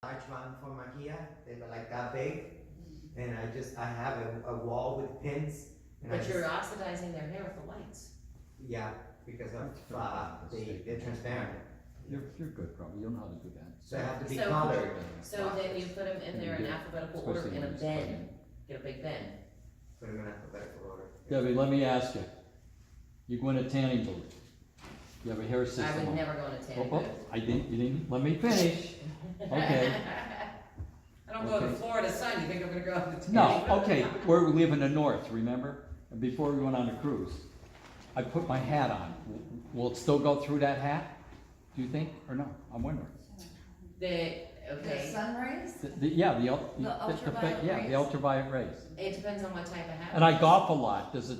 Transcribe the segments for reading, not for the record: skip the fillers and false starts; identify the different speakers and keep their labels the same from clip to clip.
Speaker 1: large one for my hair. They were like that big, and I have a wall with pins. And
Speaker 2: But you're oxidizing their hair with the lights.
Speaker 1: yeah, because of they're transparent.
Speaker 3: You're good, probably. You'll know how to do that.
Speaker 1: So I have to be
Speaker 2: So-
Speaker 1: colored.
Speaker 2: So then you put them in there in alphabetical order in a bin, get a big bin.
Speaker 1: Put them in alphabetical order.
Speaker 3: Debbie, let me ask you. You go in a tanning booth. You have a hair system.
Speaker 2: I would
Speaker 3: on.
Speaker 2: never go in a tanning
Speaker 3: Oh,
Speaker 2: booth.
Speaker 3: I didn't, you didn't, let me finish. Okay.
Speaker 2: I don't go to
Speaker 3: Okay.
Speaker 2: Florida sun, you think I'm gonna go out to
Speaker 3: No,
Speaker 2: tanning booth?
Speaker 3: okay, where we live in the north, remember? And before we went on the cruise, I put my hat on. Will it still go through that hat? Do you think, or no? I'm wondering.
Speaker 2: The,
Speaker 4: The
Speaker 2: okay,
Speaker 4: sun rays?
Speaker 3: Yeah, the
Speaker 4: ultraviolet
Speaker 3: yeah,
Speaker 4: rays?
Speaker 3: the ultraviolet rays.
Speaker 2: it depends on what type of hat.
Speaker 3: And I golf a lot. Does it?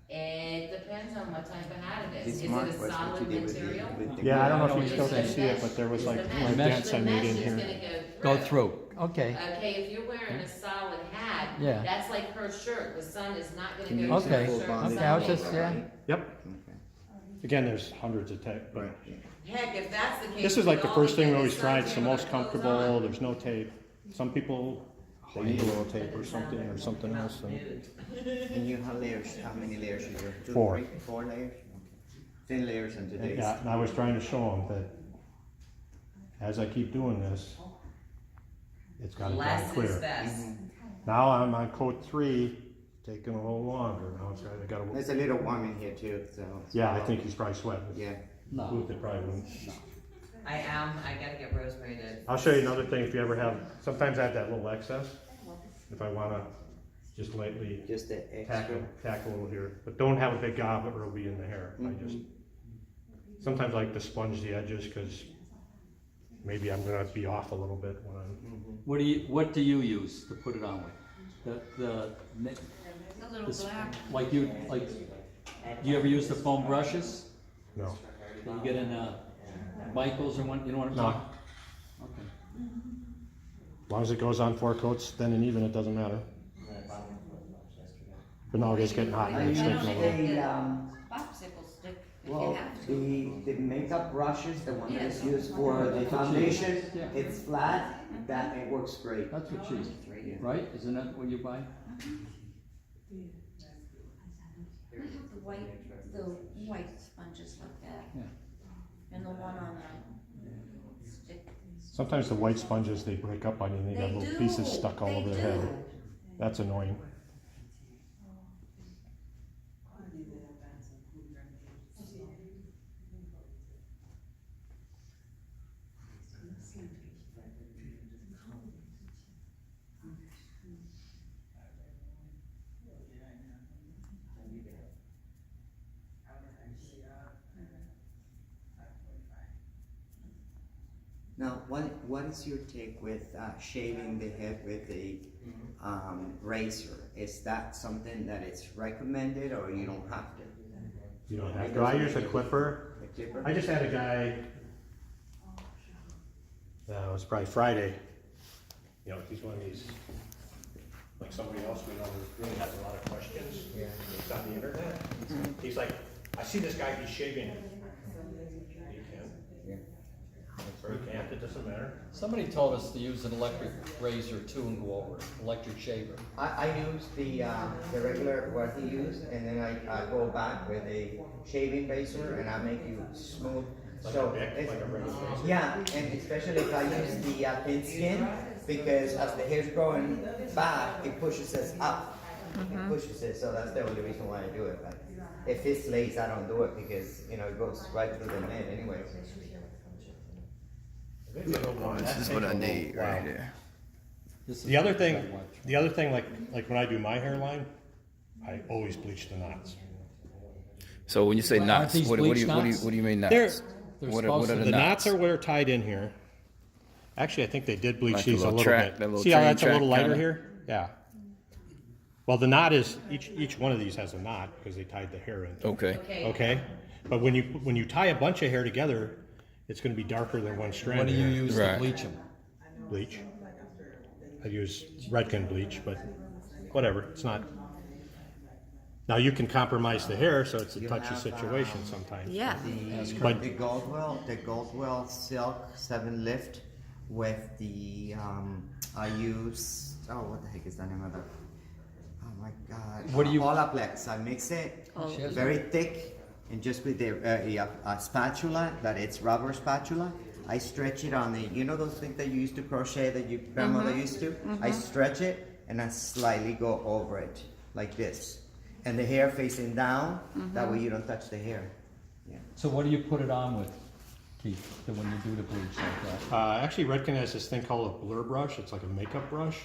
Speaker 2: It depends on what type of hat it is.
Speaker 1: This
Speaker 2: Is
Speaker 1: mark
Speaker 2: it a
Speaker 1: was what
Speaker 2: solid
Speaker 1: you did with
Speaker 2: material?
Speaker 1: the
Speaker 5: Yeah, I don't know
Speaker 3: I know
Speaker 5: if you still
Speaker 3: what
Speaker 5: can
Speaker 3: you're
Speaker 5: see it, but there was like
Speaker 2: It's the
Speaker 5: little
Speaker 2: mesh.
Speaker 5: dents I
Speaker 2: The
Speaker 5: made
Speaker 2: mesh
Speaker 5: in
Speaker 2: is
Speaker 5: here.
Speaker 2: gonna
Speaker 3: Go through, okay.
Speaker 2: Okay, if you're wearing a solid hat,
Speaker 3: Yeah.
Speaker 2: that's like her shirt, the sun is not gonna
Speaker 1: you
Speaker 2: go
Speaker 1: use
Speaker 2: to her
Speaker 3: Okay,
Speaker 1: full
Speaker 2: shirt.
Speaker 1: bondage
Speaker 3: okay, I was
Speaker 1: all
Speaker 3: just,
Speaker 1: over,
Speaker 3: yeah.
Speaker 1: right?
Speaker 5: Yep.
Speaker 1: Okay.
Speaker 5: Again, there's hundreds of tape, but
Speaker 1: Right.
Speaker 2: Heck, if that's the case.
Speaker 5: this is like the
Speaker 2: all
Speaker 5: first thing we
Speaker 2: get
Speaker 5: always
Speaker 2: is
Speaker 5: tried. It's the
Speaker 2: suntan
Speaker 5: most
Speaker 2: with clothes
Speaker 5: comfortable.
Speaker 2: on.
Speaker 5: There's no tape. Some people, they need a little tape or something else.
Speaker 1: And you have layers. How many layers you do? Two,
Speaker 5: Four.
Speaker 1: three, 4 layers. 10 layers in today's.
Speaker 5: Yeah, and I was trying to show them that as I keep doing this, it's gotta dry
Speaker 2: Less is
Speaker 5: clear.
Speaker 2: best.
Speaker 5: Now I'm on coat 3, taking a little longer. Now it's I gotta.
Speaker 1: There's a little warm in here too, so.
Speaker 5: Yeah, I think he's probably sweating.
Speaker 1: Yeah.
Speaker 3: No.
Speaker 5: Booth, it probably wouldn't.
Speaker 2: I gotta get Rosemary to.
Speaker 5: I'll show you another thing if you ever have, sometimes I have that little excess. If I wanna just lightly
Speaker 1: Just the extra.
Speaker 5: tack a little here, but don't have a big gob or it'll be in the hair. I just, sometimes I like to sponge the edges, cause maybe I'm gonna be off a little bit when I'm,
Speaker 3: What do you use to put it on with?
Speaker 4: A little
Speaker 3: This-
Speaker 4: black.
Speaker 3: do you ever use the foam brushes
Speaker 5: no.
Speaker 3: that you get in Michael's or one, you know what I'm
Speaker 5: No.
Speaker 3: talking? Okay.
Speaker 5: As long as it goes on 4 coats, then and even, it doesn't matter. But now it is getting hot
Speaker 1: I
Speaker 5: and
Speaker 1: use
Speaker 5: it's sticking a little.
Speaker 4: Popsicle stick if you
Speaker 1: well,
Speaker 4: have to.
Speaker 1: the makeup brushes, the one that is
Speaker 4: Yeah.
Speaker 1: used for the foundation,
Speaker 3: Yeah.
Speaker 1: it's flat, that it works great.
Speaker 3: That's what she's, right? Isn't that what you buy?
Speaker 4: The white sponges like that.
Speaker 3: Yeah.
Speaker 4: And the one on the stick.
Speaker 5: Sometimes the white sponges, they break up on you and they got
Speaker 4: They
Speaker 5: little
Speaker 4: do.
Speaker 5: pieces stuck all
Speaker 4: They
Speaker 5: over the head.
Speaker 4: do.
Speaker 5: That's annoying.
Speaker 1: Now, what is your take with shaving the head with a razor? Is that something that is recommended or you don't have to?
Speaker 5: You don't have to. I use a clipper.
Speaker 1: The clipper?
Speaker 5: I just had a guy, it was probably Friday, you know, he's one of these, like somebody else we know who really has a lot of questions.
Speaker 1: Yeah.
Speaker 5: It's on the internet. He's like, I see this guy, he's shaving. You can,
Speaker 1: Yeah.
Speaker 5: or you can't, it doesn't matter.
Speaker 3: Somebody told us to use an electric razor too and go over it, electric shaver.
Speaker 1: I use the regular what he used, and then I go back with a shaving razor, and I make you smooth. So it's,
Speaker 5: Like a regular razor.
Speaker 1: yeah, and especially if I use the thin skin, because as the hair's growing back, it pushes us up. It pushes it, so that's the only reason why I do it. But if it's lace, I don't do it because you know it goes right through the neck anyway.
Speaker 6: This is what I need right here.
Speaker 3: This is
Speaker 5: The other thing,
Speaker 3: what I watch.
Speaker 5: like when I do my hairline, I always bleach the knots.
Speaker 6: So when you say knots,
Speaker 3: these
Speaker 6: what do
Speaker 3: bleach knots?
Speaker 6: you mean
Speaker 5: They're-
Speaker 6: knots?
Speaker 3: They're
Speaker 6: What
Speaker 3: supposed
Speaker 6: are
Speaker 3: to-
Speaker 6: the
Speaker 5: The
Speaker 6: knots?
Speaker 5: knots are what are tied in here. Actually, I think they did bleach
Speaker 6: Like a
Speaker 5: these a
Speaker 6: little
Speaker 5: little
Speaker 6: track, that
Speaker 5: bit.
Speaker 6: little
Speaker 5: See how
Speaker 6: train
Speaker 5: that's a little
Speaker 6: track
Speaker 5: lighter
Speaker 6: kinda?
Speaker 5: here? Yeah. Well, the knot is, each one of these has a knot because they tied the hair in.
Speaker 6: Okay.
Speaker 5: Okay? But when you tie a bunch of hair together, it's gonna be darker than one strand
Speaker 3: What do
Speaker 5: of
Speaker 3: you
Speaker 5: hair.
Speaker 3: use to
Speaker 6: Right.
Speaker 3: bleach them?
Speaker 5: Bleach. I use Redken bleach, but whatever, it's not. Now you can compromise the hair, so it's a
Speaker 1: You
Speaker 5: touchy
Speaker 1: have,
Speaker 5: situation sometimes.
Speaker 4: Yeah.
Speaker 1: The
Speaker 5: But-
Speaker 1: Goldwell Silk 7 Lift with the, I use, oh, what the heck is the name of that? Oh my God.
Speaker 3: What do you-
Speaker 1: Olaplex, I mix it very thick and just with a spatula, that it's rubber spatula. I stretch it on the, you know those things that you used to crochet that your grandmother used to? I stretch it and I slightly go over it like this. And the hair facing down, that way you don't touch the hair. Yeah.
Speaker 3: So what do you put it on with, Keith, when you do the bleach like that?
Speaker 5: Actually, Redken has this thing called a blur brush. It's like a makeup brush.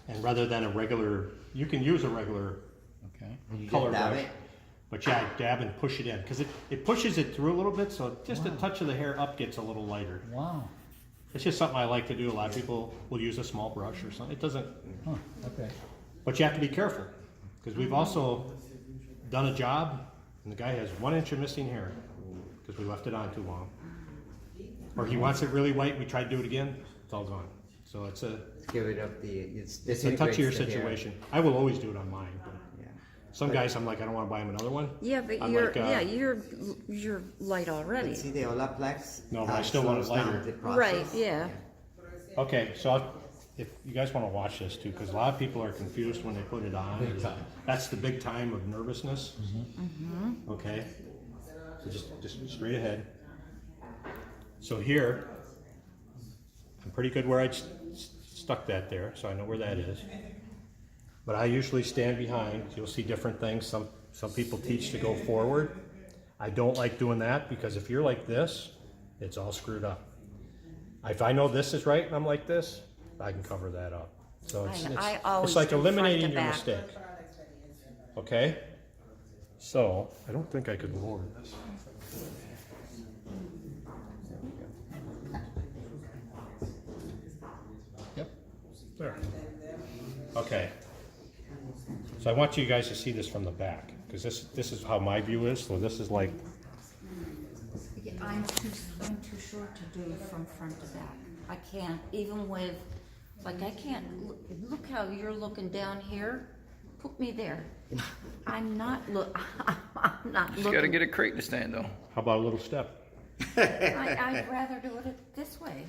Speaker 5: And rather than a regular, you can use a regular
Speaker 3: Okay.
Speaker 1: You
Speaker 5: color
Speaker 1: just dab
Speaker 5: brush.
Speaker 1: it.
Speaker 5: But yeah, dab and push it in, because it pushes it through a little bit, so just a touch of the hair up gets a little lighter.
Speaker 3: Wow.
Speaker 5: It's just something I like to do. A lot of people will use a small brush or something. It doesn't,
Speaker 3: Huh, okay.
Speaker 5: but you have to be careful, because we've also done a job, and the guy has 1 inch of missing hair, because we left it on too long. Or he wants it really white, we try to do it again, it's all gone. So it's a
Speaker 1: Give it up the, it's
Speaker 5: touchier
Speaker 1: disintegrates the hair.
Speaker 5: situation. I will always do it on mine, but
Speaker 1: Yeah.
Speaker 5: some guys, I'm like, I don't wanna buy him another one.
Speaker 4: Yeah, but
Speaker 5: I'm
Speaker 4: you're,
Speaker 5: like,
Speaker 4: yeah, you're light
Speaker 1: But
Speaker 4: already.
Speaker 1: see the Olaplex?
Speaker 5: No, but I still want it
Speaker 1: slows down
Speaker 5: lighter.
Speaker 1: the process.
Speaker 4: Right, yeah.
Speaker 5: Okay, so if you guys wanna watch this too, because a lot of people are confused when they put it on.
Speaker 3: Big time.
Speaker 5: That's the big time of nervousness. Okay, so just straight ahead. So here, I'm pretty good where I stuck that there, so I know where that is. But I usually stand behind. You'll see different things. Some people teach to go forward. I don't like doing that, because if you're like this, it's all screwed up. If I know this is right and I'm like this, I can cover that up. So
Speaker 4: I always
Speaker 5: it's like
Speaker 4: do front to
Speaker 5: eliminating your
Speaker 4: back.
Speaker 5: mistake. Okay? So, I don't think I could lower this.
Speaker 3: Yep.
Speaker 5: There. Okay. So I want you guys to see this from the back, because this is how my view is. So this is like,
Speaker 4: Yeah, I'm too short to do from front to back. I can't, even with, like, I can't, look how you're looking down here. Put me there. I'm not I'm not
Speaker 6: You gotta
Speaker 4: looking.
Speaker 6: get a crate to stand on.
Speaker 5: how about a little step?
Speaker 4: I'd rather do it this way.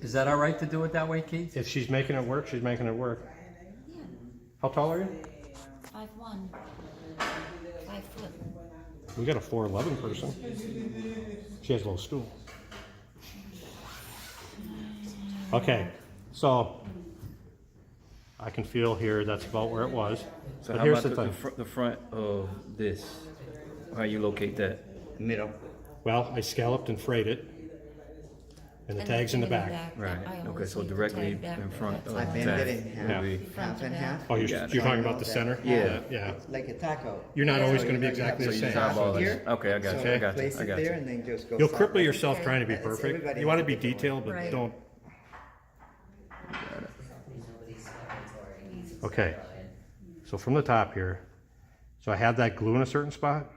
Speaker 3: Is that all right to do it that way, Keith?
Speaker 5: If she's making it work, she's making it work.
Speaker 4: Yeah,
Speaker 5: How tall are you?
Speaker 4: 5'1", 5 foot.
Speaker 5: We got a 4'11" person. She has a little stool. Okay, so I can feel here that's about where it was.
Speaker 6: So
Speaker 5: But
Speaker 6: how
Speaker 5: here's
Speaker 6: about
Speaker 5: the thing.
Speaker 6: the front of this? How you locate that?
Speaker 1: Middle.
Speaker 5: Well, I scalloped and frayed it, and the tag's in the back.
Speaker 6: Right.
Speaker 4: I
Speaker 6: Okay,
Speaker 4: always
Speaker 6: so
Speaker 4: leave the
Speaker 6: directly
Speaker 4: tag back.
Speaker 6: in front of
Speaker 1: I bend
Speaker 6: that
Speaker 1: it in half,
Speaker 5: Yeah.
Speaker 6: would be-
Speaker 1: half and half.
Speaker 5: Oh, you're
Speaker 6: Got it.
Speaker 5: talking about the center?
Speaker 6: Yeah.
Speaker 5: Yeah.
Speaker 1: Like a taco.
Speaker 5: You're not
Speaker 1: Yeah.
Speaker 5: always
Speaker 1: So
Speaker 5: gonna be
Speaker 1: you
Speaker 5: exactly the
Speaker 1: have
Speaker 5: same.
Speaker 1: half
Speaker 6: Eyeball
Speaker 1: here.
Speaker 6: this. Okay, I got you.
Speaker 1: So
Speaker 6: I got
Speaker 1: place
Speaker 6: you. I
Speaker 1: it
Speaker 6: got
Speaker 1: there
Speaker 6: you.
Speaker 1: and then just go.
Speaker 5: You'll
Speaker 1: side
Speaker 5: cripple
Speaker 1: by
Speaker 5: yourself
Speaker 1: side.
Speaker 5: trying to be
Speaker 1: That's
Speaker 5: perfect.
Speaker 1: everybody
Speaker 5: You want to
Speaker 1: has
Speaker 5: be
Speaker 1: a different
Speaker 5: detailed, but
Speaker 4: Right.
Speaker 5: don't. Okay, so from the top here, so I have that glue in a certain spot.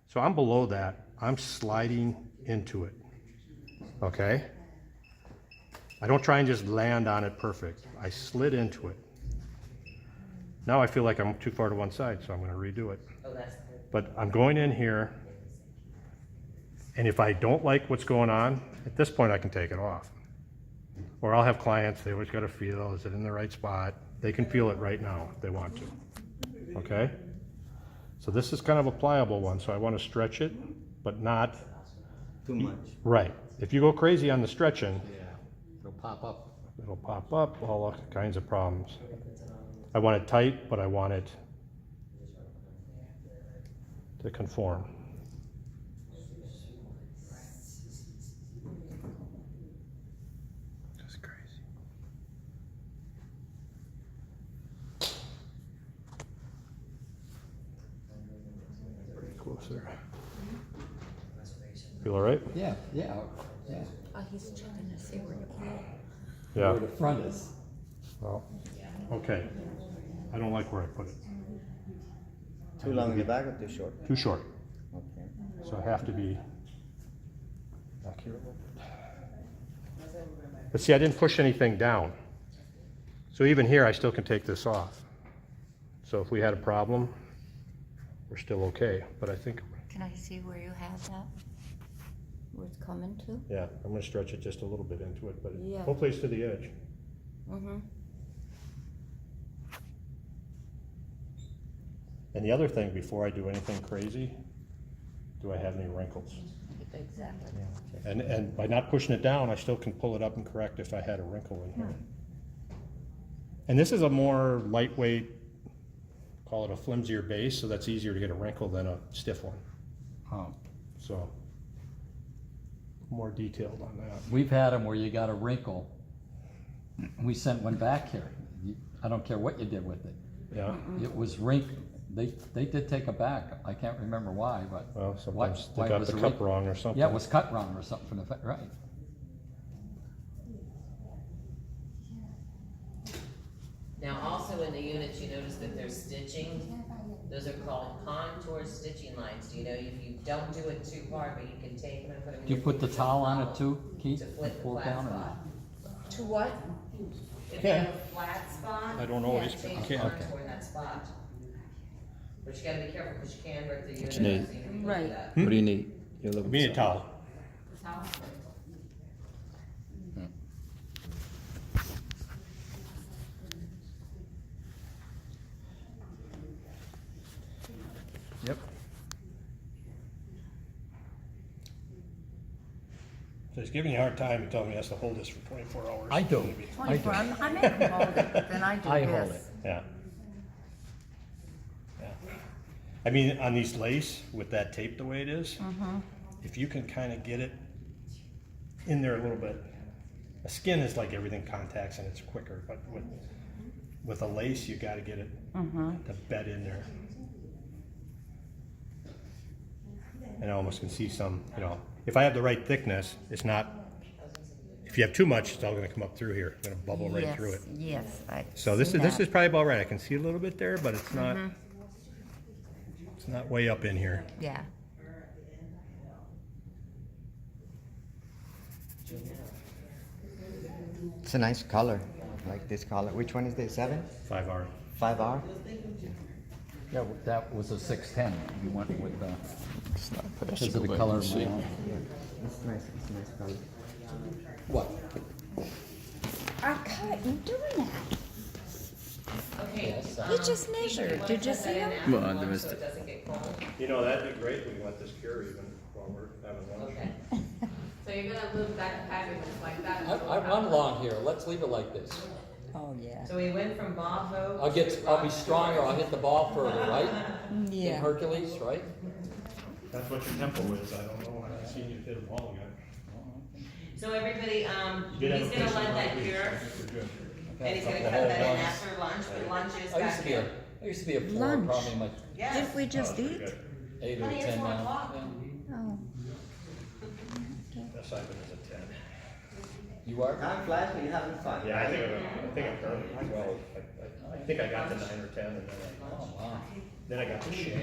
Speaker 5: So I'm below that. I'm sliding into it. Okay? I don't try and just land on it perfect. I slid into it. Now I feel like I'm too far to one side, so I'm going to redo it.
Speaker 2: Oh, that's.
Speaker 5: But I'm going in here, and if I don't like what's going on, at this point I can take it off. Or I'll have clients, they always got to feel, is it in the right spot? They can feel it right now if they want to. Okay? So this is kind of a pliable one, so I want to stretch it, but not
Speaker 1: Too much.
Speaker 5: right. If you go crazy on the stretching,
Speaker 3: It'll pop up.
Speaker 5: it'll pop up all kinds of problems. I want it tight, but I want it to conform.
Speaker 6: That's crazy.
Speaker 5: Pretty close there. Feel all right?
Speaker 3: Yeah, yeah, yeah.
Speaker 4: He's checking to see where you are.
Speaker 5: Yeah.
Speaker 3: Where the front is.
Speaker 5: Well, okay. I don't like where I put it.
Speaker 1: Too long in the back or too short?
Speaker 5: Too short.
Speaker 1: Okay.
Speaker 5: So I have to be back here a little bit. But see, I didn't push anything down. So even here, I still can take this off. So if we had a problem, we're still okay. But I think,
Speaker 4: Can I see where you have that? where it's coming to.
Speaker 5: Yeah, I'm gonna stretch it just a little bit into it, but
Speaker 4: Yeah.
Speaker 5: hopefully it's to the edge.
Speaker 4: Mm-hmm.
Speaker 5: And the other thing, before I do anything crazy, do I have any wrinkles?
Speaker 4: Exactly.
Speaker 5: And by not pushing it down, I still can pull it up and correct if I had a wrinkle in here. And this is a more lightweight, call it a flimsier base, so that's easier to get a wrinkle than a stiff one.
Speaker 3: Oh.
Speaker 5: So, more detailed on that.
Speaker 3: We've had them where you got a wrinkle. We sent one back here. I don't care what you did with it.
Speaker 5: Yeah,
Speaker 3: It was wrinkled. They did take it back. I can't remember why, but.
Speaker 5: well,
Speaker 3: why-
Speaker 5: sometimes
Speaker 3: why
Speaker 5: they
Speaker 3: it
Speaker 5: got
Speaker 3: was
Speaker 5: the cup
Speaker 3: wrinkled.
Speaker 5: wrong or something.
Speaker 3: Yeah, it was cut wrong or something, right.
Speaker 2: Now, also in the units, you notice that there's stitching. Those are called contour stitching lines. Do you know, if you don't do it too hard, but you can take them and put them in.
Speaker 3: Do you
Speaker 2: your
Speaker 3: put the
Speaker 2: fingers
Speaker 3: towel on
Speaker 2: and
Speaker 3: it too, Keith?
Speaker 2: To flip the
Speaker 3: Pull it
Speaker 2: flat
Speaker 3: down or
Speaker 2: spot.
Speaker 3: not?
Speaker 4: To what?
Speaker 2: If you have a flat spot.
Speaker 5: I don't always,
Speaker 2: Change
Speaker 5: but
Speaker 2: the
Speaker 5: you can.
Speaker 2: contour in that spot. But you gotta be careful, because you can rip the unit.
Speaker 6: you need?
Speaker 2: so you can do
Speaker 4: Right.
Speaker 2: that.
Speaker 6: What do you need? You're looking
Speaker 5: Give me a
Speaker 6: for
Speaker 5: towel.
Speaker 3: Yep.
Speaker 5: So he's giving you a hard time and telling me he has to hold this for 24 hours.
Speaker 3: I do.
Speaker 5: Maybe.
Speaker 4: 24, I'm making them hold it, but then I do
Speaker 3: I hold
Speaker 4: this.
Speaker 3: it.
Speaker 5: Yeah. Yeah. I mean, on these lace, with that tape the way it is, if you can kind of get it in there a little bit, a skin is like everything contacts and it's quicker, but with a lace, you got to get it to bed in there. And I almost can see some, you know, if I have the right thickness, it's not, if you have too much, it's all going to come up through here. It's going to bubble right through it.
Speaker 4: Yes, I.
Speaker 5: So this is probably about right. I can see a little bit there, but it's not, it's not way up in here.
Speaker 4: Yeah.
Speaker 1: It's a nice color, I like this color. Which one is this, 7?
Speaker 5: 5R.
Speaker 1: 5R?
Speaker 3: Yeah, that was a 610. You went with the,
Speaker 6: It's not
Speaker 3: because of
Speaker 6: possible,
Speaker 3: the
Speaker 6: but
Speaker 3: color
Speaker 6: you
Speaker 3: of
Speaker 6: see.
Speaker 3: my own.
Speaker 1: It's nice, it's a nice color.
Speaker 3: What?
Speaker 4: I caught you doing that.
Speaker 2: Okay.
Speaker 4: He just measured. Did you see him?
Speaker 6: Well, there was
Speaker 2: So
Speaker 6: the-
Speaker 2: it doesn't get cold.
Speaker 5: You know, that'd be great. We can let this cure even while we're having lunch.
Speaker 2: Okay. So you're gonna move back to packaging like that?
Speaker 3: I run along here. Let's leave it like this.
Speaker 4: Oh, yeah.
Speaker 2: So we went from Bob Hope.
Speaker 3: I'll be stronger. I'll hit the ball further, right? In
Speaker 4: Yeah.
Speaker 3: Hercules, right?
Speaker 5: That's what your tempo is. I don't know. I haven't seen you hit a ball yet.
Speaker 2: So everybody,
Speaker 5: You
Speaker 2: he's
Speaker 5: did have a
Speaker 2: gonna
Speaker 5: patient
Speaker 2: let that
Speaker 5: run,
Speaker 2: cure,
Speaker 5: we're good.
Speaker 2: and he's gonna
Speaker 3: The
Speaker 2: cut
Speaker 3: whole
Speaker 2: that in
Speaker 3: lunch.
Speaker 2: after lunch, but lunch is
Speaker 3: I used
Speaker 2: back
Speaker 3: to be a,
Speaker 2: here.
Speaker 3: I used to be a floor,
Speaker 4: Lunch.
Speaker 3: probably like
Speaker 2: Yes.
Speaker 4: Didn't we just
Speaker 5: Pretty
Speaker 4: eat?
Speaker 5: good.
Speaker 3: 8 or
Speaker 2: Honey, it's
Speaker 3: 10
Speaker 2: 4
Speaker 3: now.
Speaker 2: o'clock.
Speaker 3: Yeah.
Speaker 4: Oh.
Speaker 5: Best I've been is a 10.
Speaker 3: You are?
Speaker 1: Time flies when you're having fun.
Speaker 5: Yeah, I think I'm currently 12. I think I got to 9 or 10 and
Speaker 3: Oh, wow.
Speaker 5: then I got to shame.